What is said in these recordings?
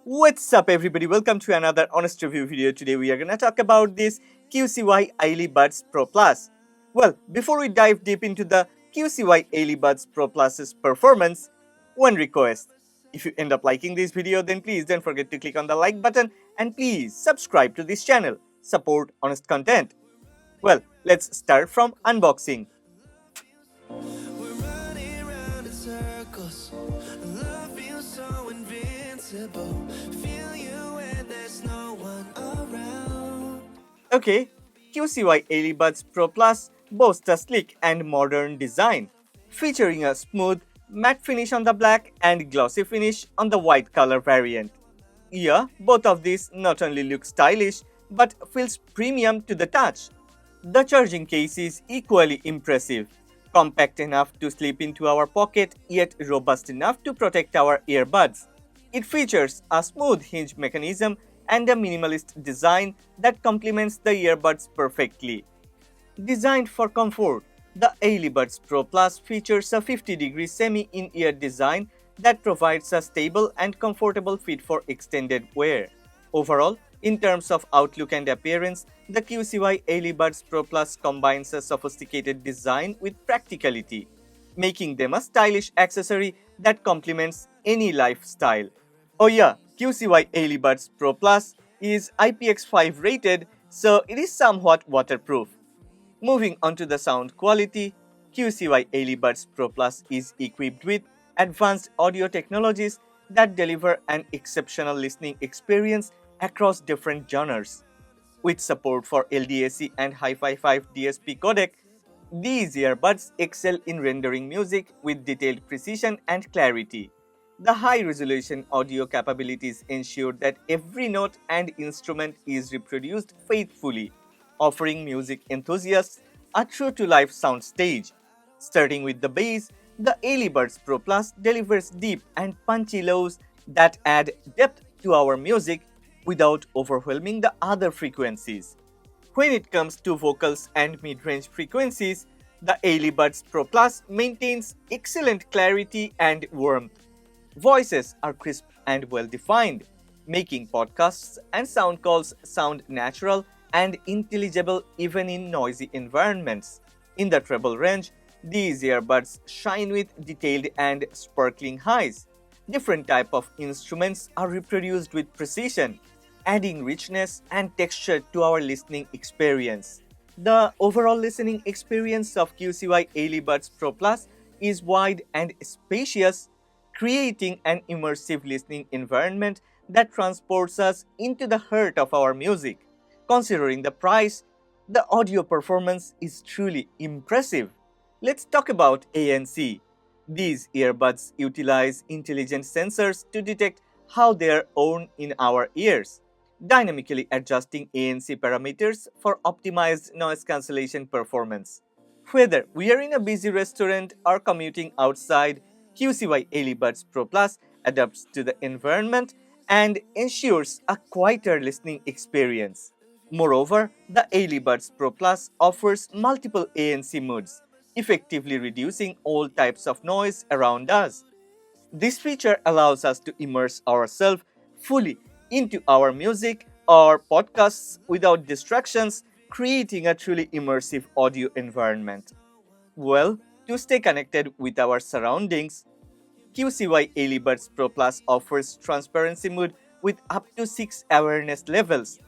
What's up everybody, welcome to another honest review video. Today we are gonna talk about this QCY AilyBuds Pro Plus. Well, before we dive deep into the QCY AilyBuds Pro Plus's performance, one request. If you end up liking this video, then please don't forget to click on the like button and please subscribe to this channel. Support honest content. Well, let's start from unboxing. Okay, QCY AilyBuds Pro Plus boasts a sleek and modern design, featuring a smooth matte finish on the black and glossy finish on the white color variant. Yeah, both of these not only look stylish but feels premium to the touch. The charging case is equally impressive, compact enough to slip into our pocket yet robust enough to protect our earbuds. It features a smooth hinge mechanism and a minimalist design that complements the earbuds perfectly. Designed for comfort, the AilyBuds Pro Plus features a 50-degree semi-in-ear design that provides a stable and comfortable fit for extended wear. Overall, in terms of outlook and appearance, the QCY AilyBuds Pro Plus combines a sophisticated design with practicality, making them a stylish accessory that complements any lifestyle. Oh yeah, QCY AilyBuds Pro Plus is IPX5 rated, so it is somewhat waterproof. Moving on to the sound quality, QCY AilyBuds Pro Plus is equipped with advanced audio technologies that deliver an exceptional listening experience across different genres. With support for LDAC and Hi-Fi 5 DSP codec, these earbuds excel in rendering music with detailed precision and clarity. The high-resolution audio capabilities ensure that every note and instrument is reproduced faithfully, offering music enthusiasts a true-to-life soundstage. Starting with the bass, the AilyBuds Pro Plus delivers deep and punchy lows that add depth to our music without overwhelming the other frequencies. When it comes to vocals and mid-range frequencies, the AilyBuds Pro Plus maintains excellent clarity and warmth. Voices are crisp and well-defined, making podcasts and sound calls sound natural and intelligible even in noisy environments. In the treble range, these earbuds shine with detailed and sparkling highs. Different types of instruments are reproduced with precision, adding richness and texture to our listening experience. The overall listening experience of QCY AilyBuds Pro Plus is wide and spacious, creating an immersive listening environment that transports us into the heart of our music. Considering the price, the audio performance is truly impressive. Let's talk about ANC. These earbuds utilize intelligent sensors to detect how they are worn in our ears, dynamically adjusting ANC parameters for optimized noise cancellation performance. Whether we are in a busy restaurant or commuting outside, QCY AilyBuds Pro Plus adapts to the environment and ensures a quieter listening experience. Moreover, the AilyBuds Pro Plus offers multiple ANC modes, effectively reducing all types of noise around us. This feature allows us to immerse ourselves fully into our music or podcasts without distractions, creating a truly immersive audio environment. Well, to stay connected with our surroundings, QCY AilyBuds Pro Plus offers transparency mode with up to 6 awareness levels.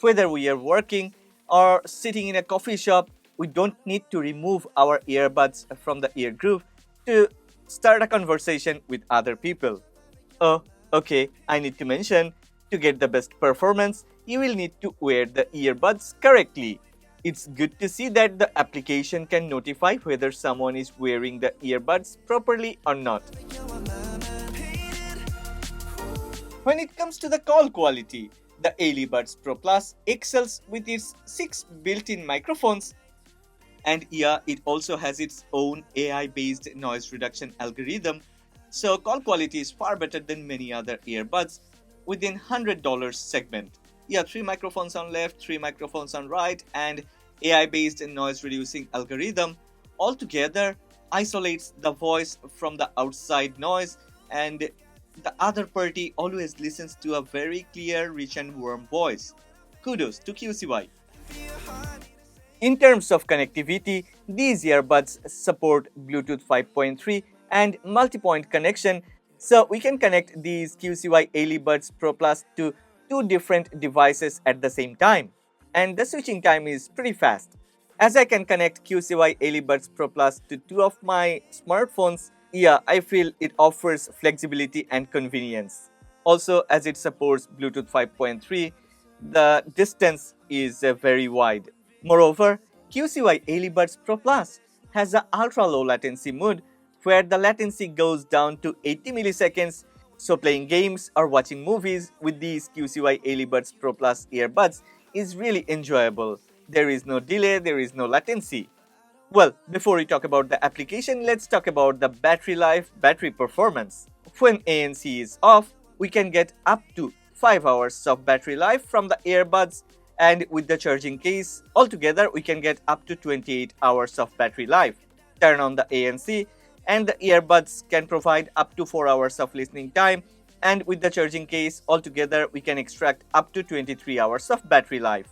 Whether we are working or sitting in a coffee shop, we don't need to remove our earbuds from the ear groove to start a conversation with other people. Oh, okay, I need to mention, to get the best performance, you will need to wear the earbuds correctly. It's good to see that the application can notify whether someone is wearing the earbuds properly or not. When it comes to the call quality, the AilyBuds Pro Plus excels with its 6 built-in microphones, and yeah, it also has its own AI-based noise reduction algorithm, so call quality is far better than many other earbuds within $100 segment. Yeah, 3 microphones on left, 3 microphones on right, and AI-based noise reducing algorithm altogether isolates the voice from the outside noise and the other party always listens to a very clear, rich and warm voice. Kudos to QCY. In terms of connectivity, these earbuds support Bluetooth 5.3 and multi-point connection, so we can connect these QCY AilyBuds Pro Plus to two different devices at the same time. And the switching time is pretty fast. As I can connect QCY AilyBuds Pro Plus to two of my smartphones, yeah, I feel it offers flexibility and convenience. Also, as it supports Bluetooth 5.3, the distance is very wide. Moreover, QCY AilyBuds Pro Plus has an ultra-low latency mode where the latency goes down to 80 milliseconds, so playing games or watching movies with these QCY AilyBuds Pro Plus earbuds is really enjoyable. There is no delay, there is no latency. Well, before we talk about the application, let's talk about the battery life, battery performance. When ANC is off, we can get up to 5 hours of battery life from the earbuds, and with the charging case, altogether we can get up to 28 hours of battery life. Turn on the ANC and the earbuds can provide up to 4 hours of listening time, and with the charging case, altogether we can extract up to 23 hours of battery life.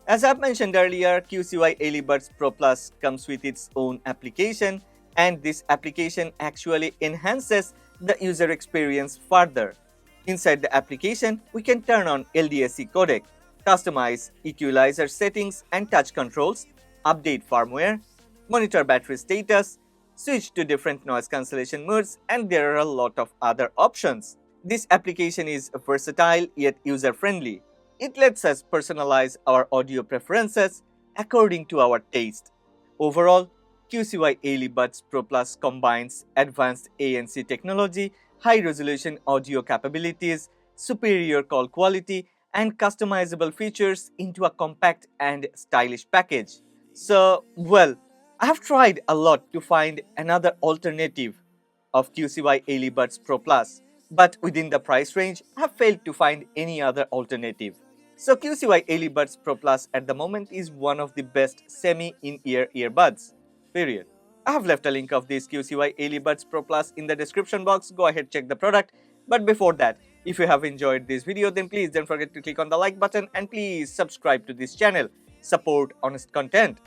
As I've mentioned earlier, QCY AilyBuds Pro Plus comes with its own application, and this application actually enhances the user experience further. Inside the application, we can turn on LDAC codec, customize equalizer settings and touch controls, update firmware, monitor battery status, switch to different noise cancellation modes, and there are a lot of other options. This application is versatile yet user-friendly. It lets us personalize our audio preferences according to our taste. Overall, QCY AilyBuds Pro Plus combines advanced ANC technology, high-resolution audio capabilities, superior call quality, and customizable features into a compact and stylish package. So, well, I have tried a lot to find another alternative of QCY AilyBuds Pro Plus, but within the price range, I have failed to find any other alternative. So QCY AilyBuds Pro Plus at the moment is one of the best semi-in-ear earbuds. Period. I have left a link of this QCY AilyBuds Pro Plus in the description box. Go ahead, check the product. But before that, if you have enjoyed this video, then please don't forget to click on the like button and please subscribe to this channel. Support honest content.